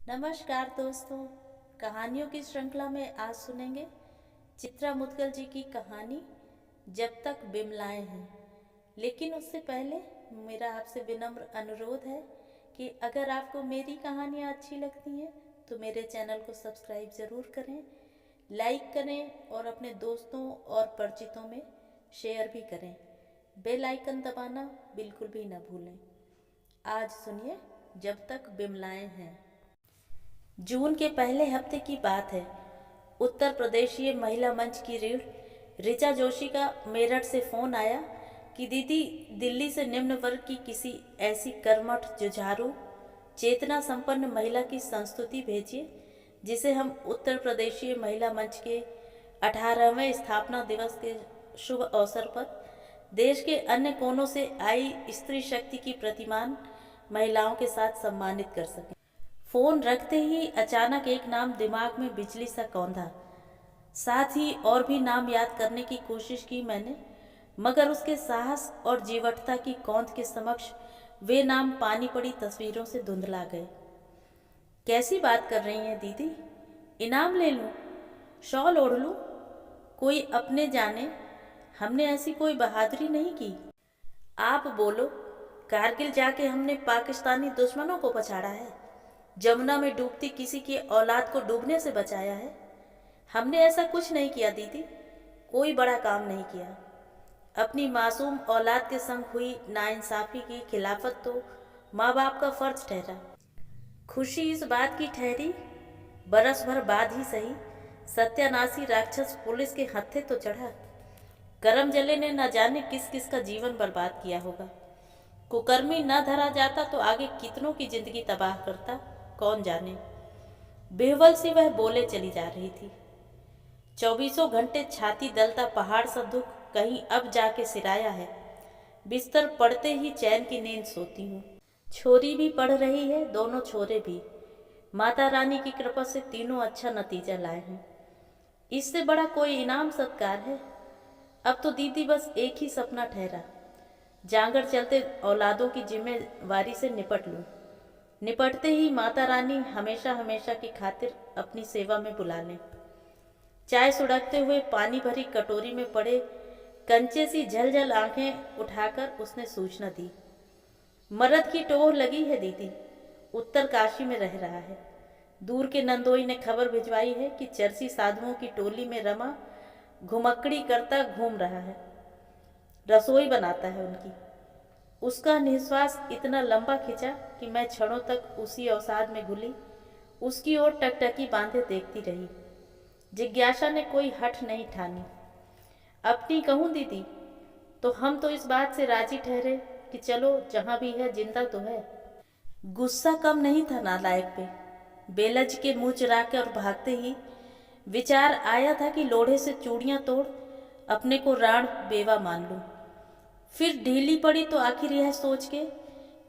नमस्कार दोस्तों। कहानियों की श्रृंखला में आज सुनेंगे चित्रा मुद्गल जी की कहानी जब तक बिमलाएं हैं। लेकिन उससे पहले मेरा आपसे विनम्र अनुरोध है कि अगर आपको मेरी कहानियाँ अच्छी लगती हैं तो मेरे चैनल को सब्सक्राइब ज़रूर करें, लाइक करें और अपने दोस्तों और परिचितों में शेयर भी करें। बेल आइकन दबाना बिल्कुल भी न भूलें। आज सुनिए जब तक बिमलाएं हैं। जून के पहले हफ्ते की बात है। उत्तर प्रदेशीय महिला मंच की रीढ़ ऋचा जोशी का मेरठ से फ़ोन आया कि दीदी, दिल्ली से निम्न वर्ग की किसी ऐसी कर्मठ, जुझारू, चेतना संपन्न महिला की संस्तुति भेजिए जिसे हम उत्तर प्रदेशीय महिला मंच के 18वें स्थापना दिवस के शुभ अवसर पर देश के अन्य कोनों से आई स्त्री शक्ति की प्रतिमान महिलाओं के साथ सम्मानित कर सकें। फोन रखते ही अचानक एक नाम दिमाग में बिजली सा कौंधा। साथ ही और भी नाम याद करने की कोशिश की मैंने, मगर उसके साहस और जीवटता की कौंध के समक्ष वे नाम पानी पड़ी तस्वीरों से धुंधला गए। कैसी बात कर रही हैं दीदी? इनाम ले लूं? शॉल ओढ़ लूं? कोई अपने जाने, हमने ऐसी कोई बहादुरी नहीं की। आप बोलो, कारगिल जाके हमने पाकिस्तानी दुश्मनों को पछाड़ा है, जमुना में डूबती किसी की औलाद को डूबने से बचाया है। हमने ऐसा कुछ नहीं किया दीदी, कोई बड़ा काम नहीं किया। अपनी मासूम औलाद के संग हुई नाइंसाफ़ी की खिलाफत तो माँ बाप का फर्ज ठहरा। खुशी इस बात की ठहरी, बरस भर बाद ही सही, सत्यानाशी राक्षस पुलिस के हत्थे तो चढ़ा। करम जले ने न जाने किस किस का जीवन बर्बाद किया होगा। कुकर्मी न धरा जाता तो आगे कितनों की जिंदगी तबाह करता, कौन जाने। बेहवल सी वह बोले चली जा रही थी। 24 घंटे छाती दलता पहाड़ सा दुख कहीं अब जाके सिराया है। बिस्तर पड़ते ही चैन की नींद सोती हूँ। छोरी भी पढ़ रही है, दोनों छोरे भी। माता रानी की कृपा से तीनों अच्छा नतीजा लाए हैं। इससे बड़ा कोई इनाम सत्कार है? अब तो दीदी बस एक ही सपना ठहरा, जांगर चलते औलादों की जिम्मेवारी से निपट लूं। निपटते ही माता रानी हमेशा हमेशा की खातिर अपनी सेवा में बुला लें। चाय सुड़कते हुए पानी भरी कटोरी में पड़े कंचे सी झलझल आंखें उठाकर उसने सूचना दी। मर्द की टोह लगी है दीदी, उत्तर काशी में रह रहा है। दूर के नंदोई ने खबर भिजवाई है कि चरसी साधुओं की टोली में रमा घुमक्कड़ी करता घूम रहा है, रसोई बनाता है उनकी। उसका निश्वास इतना लंबा खिंचा कि मैं क्षणों तक उसी अवसाद में घुली उसकी ओर टकटकी बांधे देखती रही। जिज्ञासा ने कोई हठ नहीं ठानी। अपनी कहूँ दीदी, तो हम तो इस बात से राजी ठहरे कि चलो जहाँ भी है जिंदा तो है। गुस्सा कम नहीं था नालायक पे। बेलज के मुँह चुरा कर भागते ही विचार आया था कि लोढ़े से चूड़ियाँ तोड़ अपने को राण बेवा मान लूँ। फिर ढीली पड़ी तो आखिर यह सोच के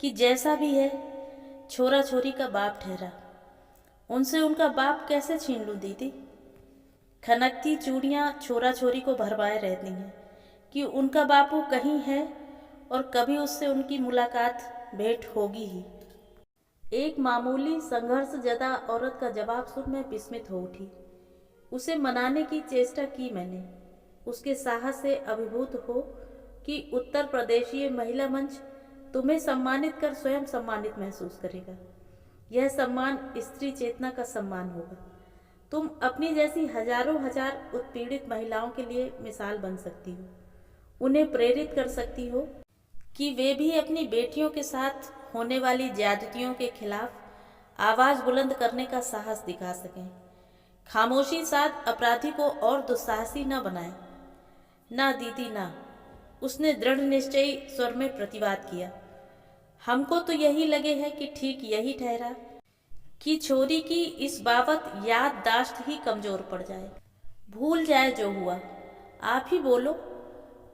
कि जैसा भी है छोरा छोरी का बाप ठहरा, उनसे उनका बाप कैसे छीन लूँ दीदी। खनकती चूड़ियाँ छोरा छोरी को भरमाए रहती हैं कि उनका बापू कहीं है और कभी उससे उनकी मुलाकात भेंट होगी ही। एक मामूली संघर्षजदा औरत का जवाब सुन मैं विस्मित हो उठी। उसे मनाने की चेष्टा की मैंने, उसके साहस से अभिभूत हो कि उत्तर प्रदेशीय महिला मंच तुम्हें सम्मानित कर स्वयं सम्मानित महसूस करेगा। यह सम्मान स्त्री चेतना का सम्मान होगा। तुम अपनी जैसी हजारों हजार उत्पीड़ित महिलाओं के लिए मिसाल बन सकती हो, उन्हें प्रेरित कर सकती हो कि वे भी अपनी बेटियों के साथ होने वाली ज्यादतियों के खिलाफ आवाज़ बुलंद करने का साहस दिखा सकें। खामोशी साथ अपराधी को और दुस्साहसी न बनाए। ना दीदी ना, उसने दृढ़ निश्चयी स्वर में प्रतिवाद किया। हमको तो यही लगे है कि ठीक यही ठहरा कि छोरी की इस बाबत याददाश्त ही कमजोर पड़ जाए, भूल जाए जो हुआ। आप ही बोलो,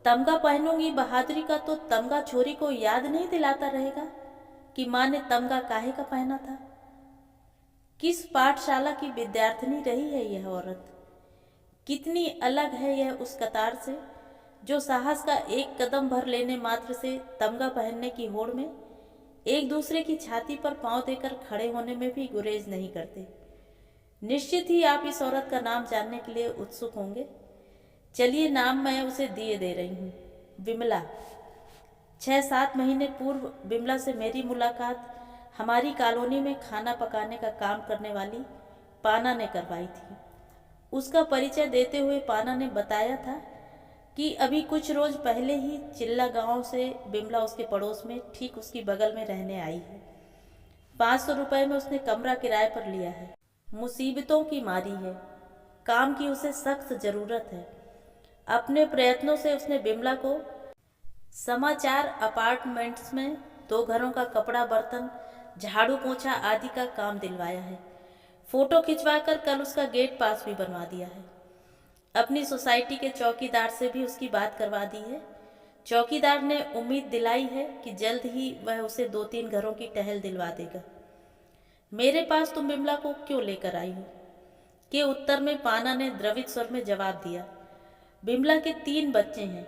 तमगा पहनूंगी बहादुरी का तो तमगा छोरी को याद नहीं दिलाता रहेगा कि माँ ने तमगा काहे का पहना था। किस पाठशाला की विद्यार्थिनी रही है यह औरत? कितनी अलग है यह उस कतार से जो साहस का एक कदम भर लेने मात्र से तमगा पहनने की होड़ में एक दूसरे की छाती पर पांव देकर खड़े होने में भी गुरेज नहीं करते। निश्चित ही आप इस औरत का नाम जानने के लिए उत्सुक होंगे। चलिए, नाम मैं उसे दिए दे रही हूँ, विमला। 6-7 महीने पूर्व विमला से मेरी मुलाकात हमारी कॉलोनी में खाना पकाने का काम करने वाली पाना ने करवाई थी। उसका परिचय देते हुए पाना ने बताया था कि अभी कुछ रोज पहले ही चिल्ला गांव से विमला उसके पड़ोस में ठीक उसकी बगल में रहने आई है। 500 रुपये में उसने कमरा किराए पर लिया है। मुसीबतों की मारी है, काम की उसे सख्त जरूरत है। अपने प्रयत्नों से उसने विमला को समाचार अपार्टमेंट्स में 2 घरों का कपड़ा बर्तन झाड़ू पोछा आदि का काम दिलवाया है। फोटो खिंचवाकर कल उसका गेट पास भी बनवा दिया है। अपनी सोसाइटी के चौकीदार से भी उसकी बात करवा दी है। चौकीदार ने उम्मीद दिलाई है कि जल्द ही वह उसे 2-3 घरों की टहल दिलवा देगा। मेरे पास तुम विमला को क्यों लेकर आई हो? के उत्तर में पाना ने द्रवित स्वर में जवाब दिया। विमला के 3 बच्चे हैं।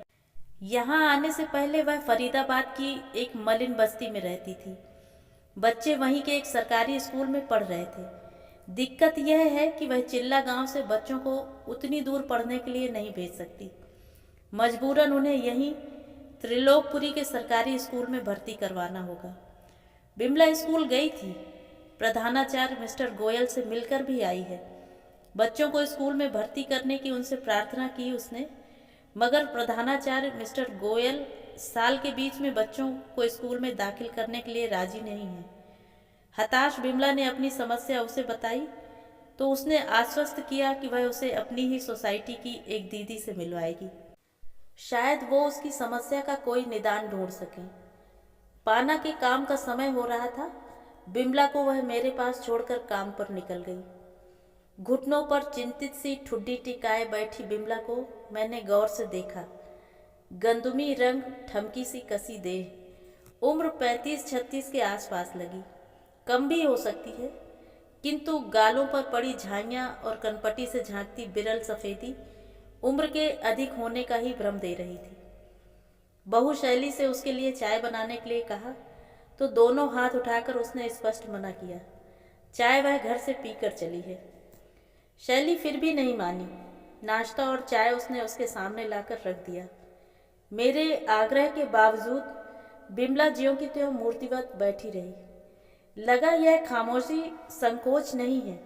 यहाँ आने से पहले वह फरीदाबाद की एक मलिन बस्ती में रहती थी। बच्चे वहीं के एक सरकारी स्कूल में पढ़ रहे थे। दिक्कत यह है कि वह चिल्ला गांव से बच्चों को उतनी दूर पढ़ने के लिए नहीं भेज सकती। मजबूरन उन्हें यहीं त्रिलोकपुरी के सरकारी स्कूल में भर्ती करवाना होगा। विमला स्कूल गई थी, प्रधानाचार्य मिस्टर गोयल से मिलकर भी आई है। बच्चों को स्कूल में भर्ती करने की उनसे प्रार्थना की उसने, मगर प्रधानाचार्य मिस्टर गोयल साल के बीच में बच्चों को स्कूल में दाखिल करने के लिए राजी नहीं है। हताश विमला ने अपनी समस्या उसे बताई तो उसने आश्वस्त किया कि वह उसे अपनी ही सोसाइटी की एक दीदी से मिलवाएगी। शायद वो उसकी समस्या का कोई निदान ढूंढ सके। पाना के काम का समय हो रहा था। विमला को वह मेरे पास छोड़कर काम पर निकल गई। घुटनों पर चिंतित सी ठुड्डी टिकाए बैठी विमला को मैंने गौर से देखा। गंदुमी रंग, ठमकी सी कसी देह, उम्र 35-36 के आसपास लगी, कम भी हो सकती है, किंतु गालों पर पड़ी झाइयाँ और कनपटी से झांकती बिरल सफ़ेदी उम्र के अधिक होने का ही भ्रम दे रही थी। बहुशैली से उसके लिए चाय बनाने के लिए कहा तो दोनों हाथ उठाकर उसने स्पष्ट मना किया। चाय वह घर से पीकर चली है। शैली फिर भी नहीं मानी। नाश्ता और चाय उसने उसके सामने लाकर रख दिया। मेरे आग्रह के बावजूद विमला ज्यों की त्यों मूर्तिवत बैठी रही। लगा यह खामोशी संकोच नहीं है,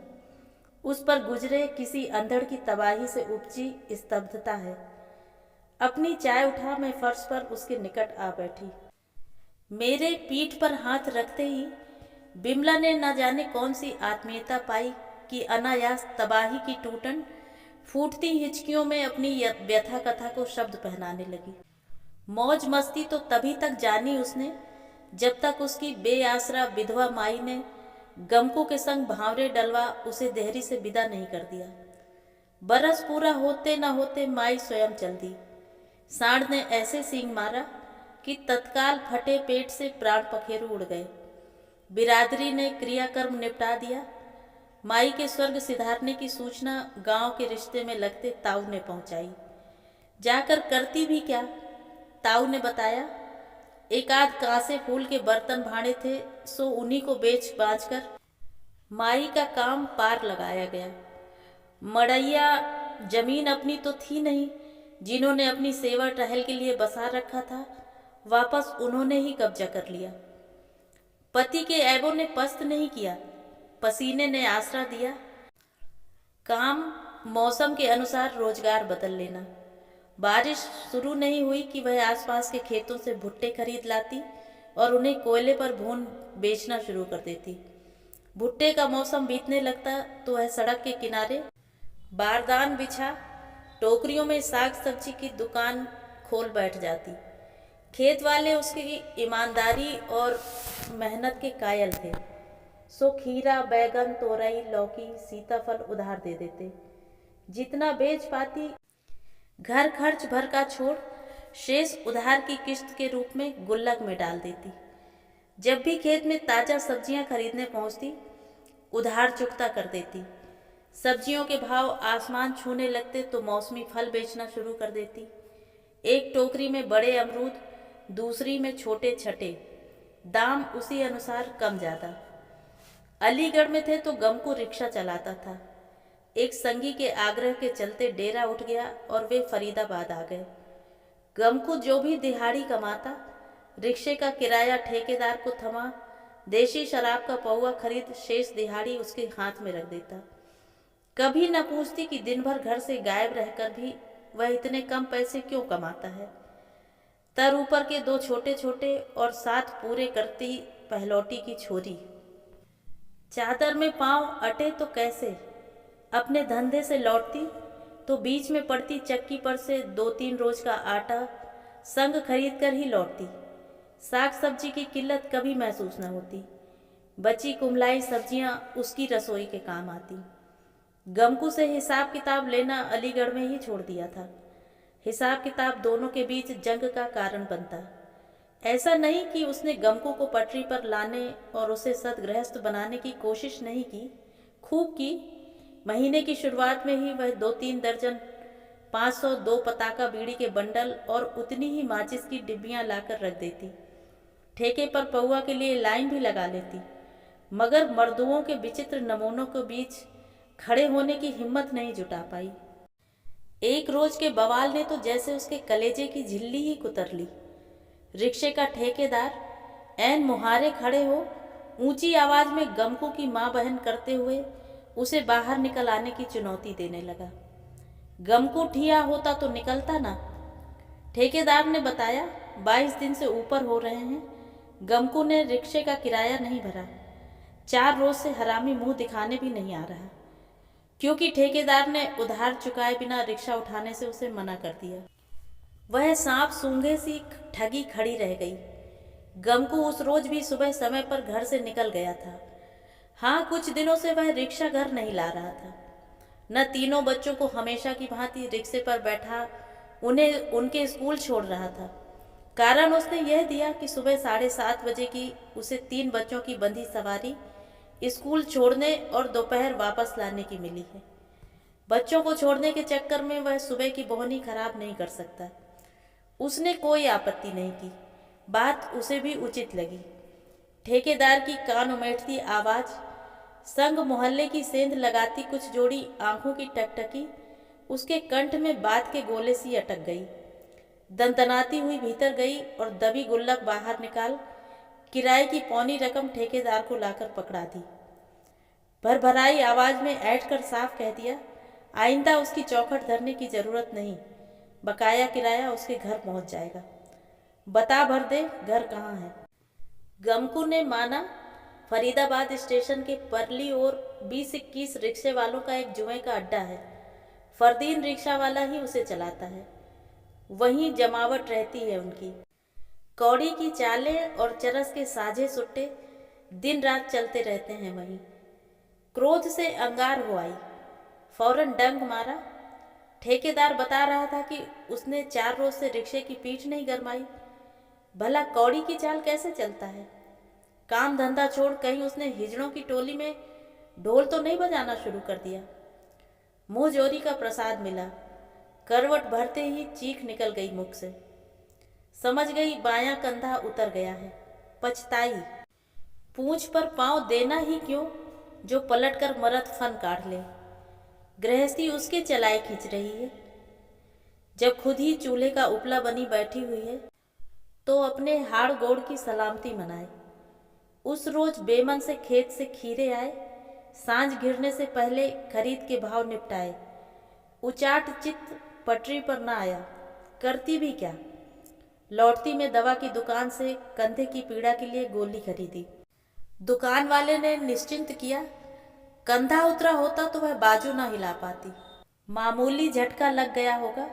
उस पर गुजरे किसी अंधड़ की तबाही से उपजी स्तब्धता है। अपनी चाय उठा मैं फर्श पर उसके निकट आ बैठी। मेरे पीठ पर हाथ रखते ही विमला ने न जाने कौन सी आत्मीयता पाई कि अनायास तबाही की टूटन फूटती हिचकियों में अपनी व्यथा कथा को शब्द पहनाने लगी। मौज मस्ती तो तभी तक जानी उसने जब तक उसकी बेआसरा विधवा माई ने गमकों के संग भांवरे डलवा उसे देहरी से विदा नहीं कर दिया। बरस पूरा होते न होते माई स्वयं चल दी। सांड ने ऐसे सींग मारा कि तत्काल फटे पेट से प्राण पखेरु उड़ गए। बिरादरी ने क्रियाकर्म निपटा दिया। माई के स्वर्ग सिधारने की सूचना गांव के रिश्ते में लगते ताऊ ने पहुंचाई। जाकर करती भी क्या, ताऊ ने बताया, एक आध कांसे फूल के बर्तन भाड़े थे, सो उन्हीं को बेच बाच कर माई का काम पार लगाया गया। मड़ैया जमीन अपनी तो थी नहीं, जिन्होंने अपनी सेवा टहल के लिए बसा रखा था, वापस उन्होंने ही कब्जा कर लिया। पति के ऐबों ने पस्त नहीं किया, पसीने ने आसरा दिया। काम मौसम के अनुसार रोजगार बदल लेना। बारिश शुरू नहीं हुई कि वह आसपास के खेतों से भुट्टे खरीद लाती और उन्हें कोयले पर भून बेचना शुरू कर देती। भुट्टे का मौसम बीतने लगता तो वह सड़क के किनारे बारदान बिछा टोकरियों में साग सब्जी की दुकान खोल बैठ जाती। खेत वाले उसकी ईमानदारी और मेहनत के कायल थे, सो खीरा, बैगन, तोरई, लौकी, सीताफल उधार दे देते। जितना बेच पाती घर खर्च भर का छोड़ शेष उधार की किश्त के रूप में गुल्लक में डाल देती। जब भी खेत में ताज़ा सब्जियां खरीदने पहुंचती, उधार चुकता कर देती। सब्जियों के भाव आसमान छूने लगते तो मौसमी फल बेचना शुरू कर देती। एक टोकरी में बड़े अमरूद, दूसरी में छोटे छठे, दाम उसी अनुसार कम ज़्यादा। अलीगढ़ में थे तो गमकू रिक्शा चलाता था। एक संगी के आग्रह के चलते डेरा उठ गया और वे फरीदाबाद आ गए। गमकू जो भी दिहाड़ी कमाता, रिक्शे का किराया ठेकेदार को थमा, देशी शराब का पौवा खरीद शेष दिहाड़ी उसके हाथ में रख देता। कभी न पूछती कि दिन भर घर से गायब रहकर भी वह इतने कम पैसे क्यों कमाता है। तर ऊपर के 2 छोटे छोटे और 7 पूरे करती पहलौटी की छोरी। चादर में पांव अटे तो कैसे, अपने धंधे से लौटती तो बीच में पड़ती चक्की पर से 2-3 रोज का आटा संग खरीद कर ही लौटती। साग सब्जी की किल्लत कभी महसूस न होती। बची कुम्हलाई सब्जियां उसकी रसोई के काम आती। गमकू से हिसाब किताब लेना अलीगढ़ में ही छोड़ दिया था। हिसाब किताब दोनों के बीच जंग का कारण बनता। ऐसा नहीं कि उसने गमकू को पटरी पर लाने और उसे सदगृहस्थ बनाने की कोशिश नहीं की, खूब की। महीने की शुरुआत में ही वह 2-3 दर्जन 502 पताका बीड़ी के बंडल और उतनी ही माचिस की डिब्बियां लाकर रख देती। ठेके पर पौवा के लिए लाइन भी लगा लेती, मगर मर्दुओं के विचित्र नमूनों के बीच खड़े होने की हिम्मत नहीं जुटा पाई। एक रोज के बवाल ने तो जैसे उसके कलेजे की झिल्ली ही कुतर ली। रिक्शे का ठेकेदार ऐन मुहारे खड़े हो ऊंची आवाज में गमकू की माँ बहन करते हुए उसे बाहर निकल आने की चुनौती देने लगा। गमकू ठिया होता तो निकलता ना। ठेकेदार ने बताया 22 दिन से ऊपर हो रहे हैं, गमकू ने रिक्शे का किराया नहीं भरा। 4 रोज से हरामी मुंह दिखाने भी नहीं आ रहा, क्योंकि ठेकेदार ने उधार चुकाए बिना रिक्शा उठाने से उसे मना कर दिया। वह सांप सूंघे सी ठगी खड़ी रह गई। गमकू उस रोज भी सुबह समय पर घर से निकल गया था। हाँ, कुछ दिनों से वह रिक्शा घर नहीं ला रहा था, न तीनों बच्चों को हमेशा की भांति रिक्शे पर बैठा उन्हें उनके स्कूल छोड़ रहा था। कारण उसने यह दिया कि सुबह 7:30 बजे की उसे 3 बच्चों की बंधी सवारी स्कूल छोड़ने और दोपहर वापस लाने की मिली है। बच्चों को छोड़ने के चक्कर में वह सुबह की बोहनी खराब नहीं कर सकता। उसने कोई आपत्ति नहीं की, बात उसे भी उचित लगी। ठेकेदार की कान उमेटती आवाज, संग मोहल्ले की सेंध लगाती कुछ जोड़ी आंखों की टकटकी उसके कंठ में बात के गोले सी अटक गई। दंदनाती हुई भीतर गई और दबी गुल्लक बाहर निकाल किराए की पौनी रकम ठेकेदार को लाकर पकड़ा दी। भरभराई आवाज में ऐठ कर साफ कह दिया, आइंदा उसकी चौखट धरने की जरूरत नहीं, बकाया किराया उसके घर पहुंच जाएगा। बता भर दे घर कहाँ है। गमकू ने माना। फरीदाबाद स्टेशन के परली ओर 20-21 रिक्शे वालों का एक जुए का अड्डा है। फरदीन रिक्शा वाला ही उसे चलाता है। वहीं जमावट रहती है उनकी। कौड़ी की चालें और चरस के साझे सुट्टे दिन रात चलते रहते हैं वहीं। क्रोध से अंगार हो आई, फौरन डंग मारा। ठेकेदार बता रहा था कि उसने 4 रोज से रिक्शे की पीठ नहीं गरमाई। भला कौड़ी की चाल कैसे चलता है? काम धंधा छोड़ कहीं उसने हिजड़ों की टोली में ढोल तो नहीं बजाना शुरू कर दिया? मुंह जोरी का प्रसाद मिला। करवट भरते ही चीख निकल गई मुख से। समझ गई बायां कंधा उतर गया है। पछताई। पूंछ पर पांव देना ही क्यों जो पलट कर मरद फन काढ़ ले। गृहस्थी उसके चलाए खींच रही है। जब खुद ही चूल्हे का उपला बनी बैठी हुई है तो अपने हाड़ गोड़ की सलामती मनाए। उस रोज बेमन से खेत से खीरे आए, सांझ घिरने से पहले खरीद के भाव निपटाए। उचाट चित्त पटरी पर न आया, करती भी क्या। लौटती में दवा की दुकान से कंधे की पीड़ा के लिए गोली खरीदी। दुकान वाले ने निश्चिंत किया, कंधा उतरा होता तो वह बाजू न हिला पाती। मामूली झटका लग गया होगा।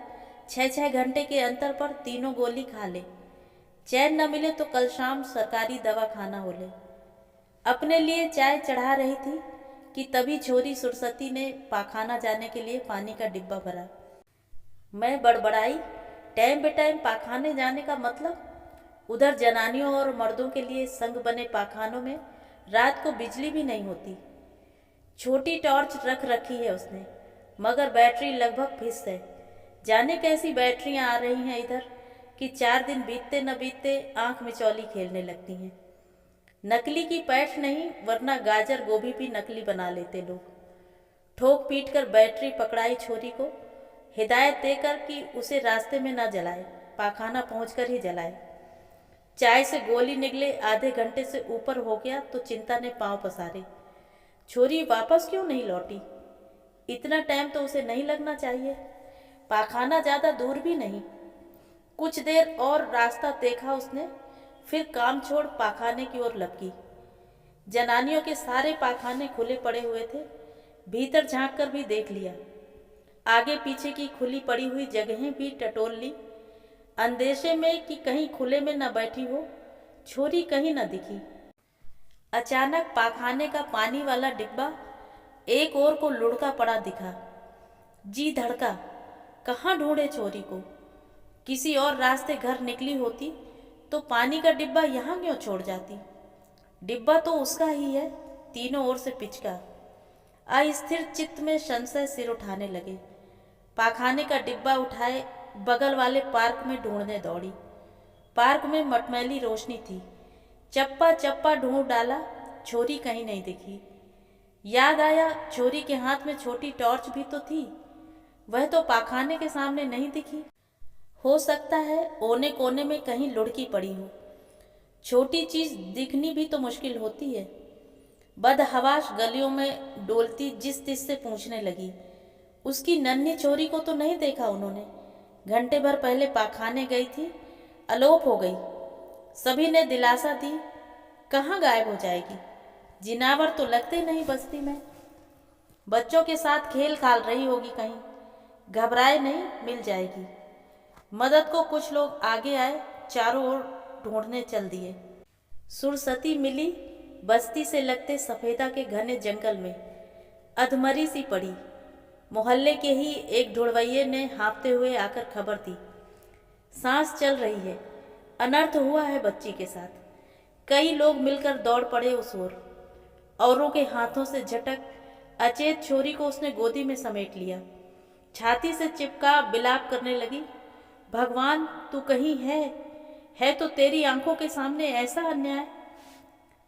6-6 घंटे के अंतर पर तीनों गोली खा ले। चैन न मिले तो कल शाम सरकारी दवा खाना हो ले। अपने लिए चाय चढ़ा रही थी कि तभी छोरी सुरसती ने पाखाना जाने के लिए पानी का डिब्बा भरा। मैं बड़बड़ाई, टाइम बे टाइम पाखाने जाने का मतलब? उधर जनानियों और मर्दों के लिए संग बने पाखानों में रात को बिजली भी नहीं होती। छोटी टॉर्च रख रखी है उसने, मगर बैटरी लगभग फिस है। जाने कैसी बैटरियां आ रही हैं इधर कि 4 दिन बीतते न बीतते आंख मिचौली खेलने लगती हैं। नकली की पैठ नहीं वरना गाजर गोभी भी नकली बना लेते लोग। ठोक पीट कर बैटरी पकड़ाई छोरी को, हिदायत देकर कि उसे रास्ते में न जलाए, पाखाना पहुंचकर ही जलाए। चाय से गोली निकले आधे घंटे से ऊपर हो गया तो चिंता ने पांव पसारे। छोरी वापस क्यों नहीं लौटी? इतना टाइम तो उसे नहीं लगना चाहिए, पाखाना ज़्यादा दूर भी नहीं। कुछ देर और रास्ता देखा उसने, फिर काम छोड़ पाखाने की ओर लपकी। जनानियों के सारे पाखाने खुले पड़े हुए थे, भीतर झांक कर भी देख लिया। आगे पीछे की खुली पड़ी हुई जगहें भी टटोल ली, अंदेशे में कि कहीं खुले में न बैठी हो। छोरी कहीं न दिखी। अचानक पाखाने का पानी वाला डिब्बा एक ओर को लुढ़का पड़ा दिखा। जी धड़का, कहाँ ढूंढे छोरी को? किसी और रास्ते घर निकली होती तो पानी का डिब्बा यहाँ क्यों छोड़ जाती? डिब्बा तो उसका ही है, तीनों ओर से पिचका। अस्थिर चित्त में संशय सिर उठाने लगे। पाखाने का डिब्बा उठाए बगल वाले पार्क में ढूंढने दौड़ी। पार्क में मटमैली रोशनी थी, चप्पा चप्पा ढूंढ डाला, छोरी कहीं नहीं दिखी। याद आया छोरी के हाथ में छोटी टॉर्च भी तो थी, वह तो पाखाने के सामने नहीं दिखी। हो सकता है ओने कोने में कहीं लुढ़की पड़ी हो। छोटी चीज दिखनी भी तो मुश्किल होती है। बदहवास गलियों में डोलती जिस तिस से पूछने लगी, उसकी नन्ही छोरी को तो नहीं देखा उन्होंने? घंटे भर पहले पाखाने गई थी, अलोप हो गई। सभी ने दिलासा दी, कहाँ गायब हो जाएगी? जिनावर तो लगते नहीं बस्ती में। बच्चों के साथ खेल खाल रही होगी कहीं, घबराए नहीं, मिल जाएगी। मदद को कुछ लोग आगे आए, चारों ओर ढूंढने चल दिए। सुरसती मिली बस्ती से लगते सफेदा के घने जंगल में, अधमरी सी पड़ी। मोहल्ले के ही एक ढुड़वैये ने हाँफते हुए आकर खबर दी, सांस चल रही है, अनर्थ हुआ है बच्ची के साथ। कई लोग मिलकर दौड़ पड़े उस ओर। औरों के हाथों से झटक अचेत छोरी को उसने गोदी में समेट लिया, छाती से चिपका बिलाप करने लगी, भगवान तू कहीं है तो तेरी आंखों के सामने ऐसा अन्याय।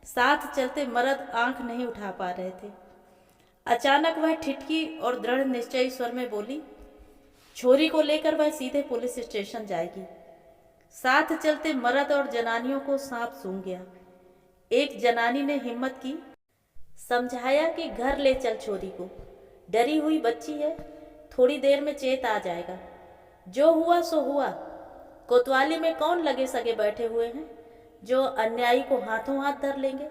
साथ चलते मर्द आंख नहीं उठा पा रहे थे। अचानक वह ठिठकी और दृढ़ निश्चयी स्वर में बोली, छोरी को लेकर वह सीधे पुलिस स्टेशन जाएगी। साथ चलते मर्द और जनानियों को सांप सूंघ गया। एक जनानी ने हिम्मत की, समझाया कि घर ले चल छोरी को, डरी हुई बच्ची है, थोड़ी देर में चेत आ जाएगा। जो हुआ सो हुआ। कोतवाली में कौन लगे सगे बैठे हुए हैं जो अन्यायी को हाथों हाथ धर लेंगे?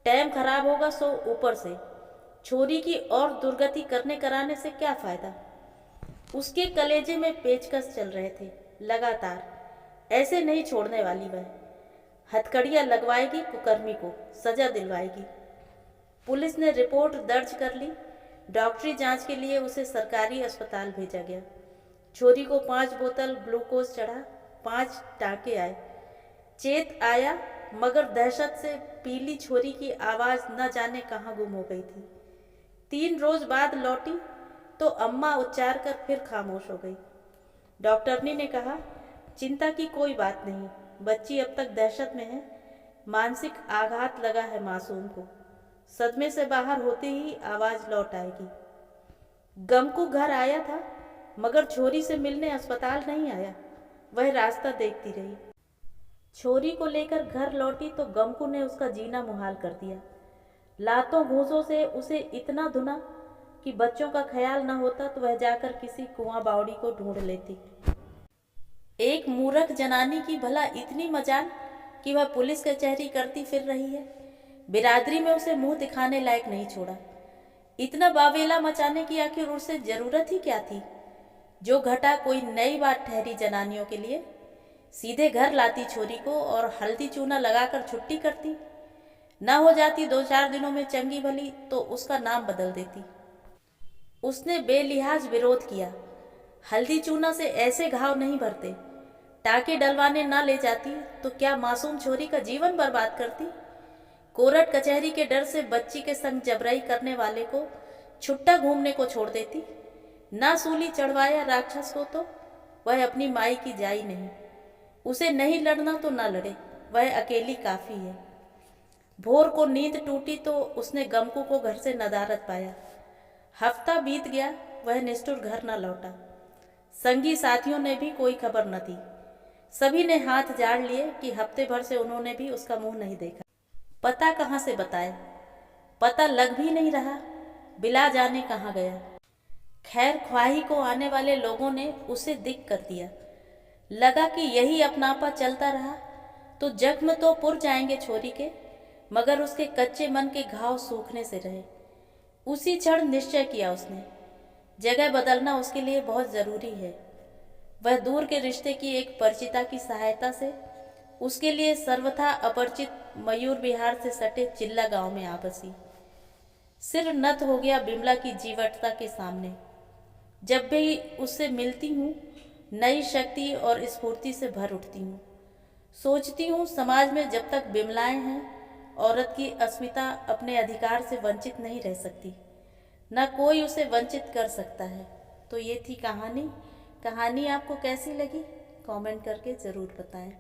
टाइम खराब होगा सो ऊपर से छोरी की और दुर्गति करने कराने से क्या फायदा? उसके कलेजे में पेचकस चल रहे थे लगातार। ऐसे नहीं छोड़ने वाली वह। हथकड़ियाँ लगवाएगी कुकर्मी को, सजा दिलवाएगी। पुलिस ने रिपोर्ट दर्ज कर ली। डॉक्टरी जांच के लिए उसे सरकारी अस्पताल भेजा गया। छोरी को 5 बोतल ग्लूकोज चढ़ा, 5 टाँके आए। चेत आया, मगर दहशत से पीली छोरी की आवाज़ न जाने कहाँ गुम हो गई थी। 3 रोज बाद लौटी तो अम्मा उच्चार कर फिर खामोश हो गई। डॉक्टरनी ने कहा, चिंता की कोई बात नहीं, बच्ची अब तक दहशत में है, मानसिक आघात लगा है मासूम को, सदमे से बाहर होते ही आवाज़ लौट आएगी। गमकू घर आया था, मगर छोरी से मिलने अस्पताल नहीं आया। वह रास्ता देखती रही। छोरी को लेकर घर लौटी तो गमकू ने उसका जीना मुहाल कर दिया। लातों घूंसों से उसे इतना धुना कि बच्चों का ख्याल न होता तो वह जाकर किसी कुआं बावड़ी को ढूंढ लेती। एक मूर्ख जनानी की भला इतनी मजाल कि वह पुलिस कचहरी करती फिर रही है। बिरादरी में उसे मुंह दिखाने लायक नहीं छोड़ा। इतना बावेला मचाने की आखिर उसे जरूरत ही क्या थी? जो घटा कोई नई बात ठहरी जनानियों के लिए। सीधे घर लाती छोरी को और हल्दी चूना लगाकर छुट्टी करती। न हो जाती 2-4 दिनों में चंगी भली तो उसका नाम बदल देती। उसने बेलिहाज विरोध किया। हल्दी चूना से ऐसे घाव नहीं भरते। टाके डलवाने ना ले जाती तो क्या मासूम छोरी का जीवन बर्बाद करती? कोर्ट कचहरी के डर से बच्ची के संग जबराई करने वाले को छुट्टा घूमने को छोड़ देती। ना सूली चढ़वाया राक्षस को तो वह अपनी माई की जाई नहीं। उसे नहीं लड़ना तो ना लड़े, वह अकेली काफ़ी है। भोर को नींद टूटी तो उसने गमकू को घर से नदारद पाया। हफ्ता बीत गया, वह निष्ठुर घर न लौटा। संगी साथियों ने भी कोई खबर न दी। सभी ने हाथ झाड़ लिए कि हफ्ते भर से उन्होंने भी उसका मुंह नहीं देखा। पता कहाँ से बताए, पता लग भी नहीं रहा, बिला जाने कहाँ गया। खैर ख्वाही को आने वाले लोगों ने उसे दिक कर दिया। लगा कि यही अपनापा चलता रहा तो जख्म तो पुर जाएंगे छोरी के, मगर उसके कच्चे मन के घाव सूखने से रहे। उसी क्षण निश्चय किया उसने, जगह बदलना उसके लिए बहुत ज़रूरी है। वह दूर के रिश्ते की एक परिचिता की सहायता से उसके लिए सर्वथा अपरिचित मयूर विहार से सटे चिल्ला गांव में आ बसी। सिर नत हो गया बिमला की जीवटता के सामने। जब भी उससे मिलती हूँ नई शक्ति और स्फूर्ति से भर उठती हूँ। सोचती हूँ समाज में जब तक बिमलाएं हैं, औरत की अस्मिता अपने अधिकार से वंचित नहीं रह सकती, न कोई उसे वंचित कर सकता है। तो ये थी कहानी। कहानी आपको कैसी लगी कमेंट करके ज़रूर बताएं।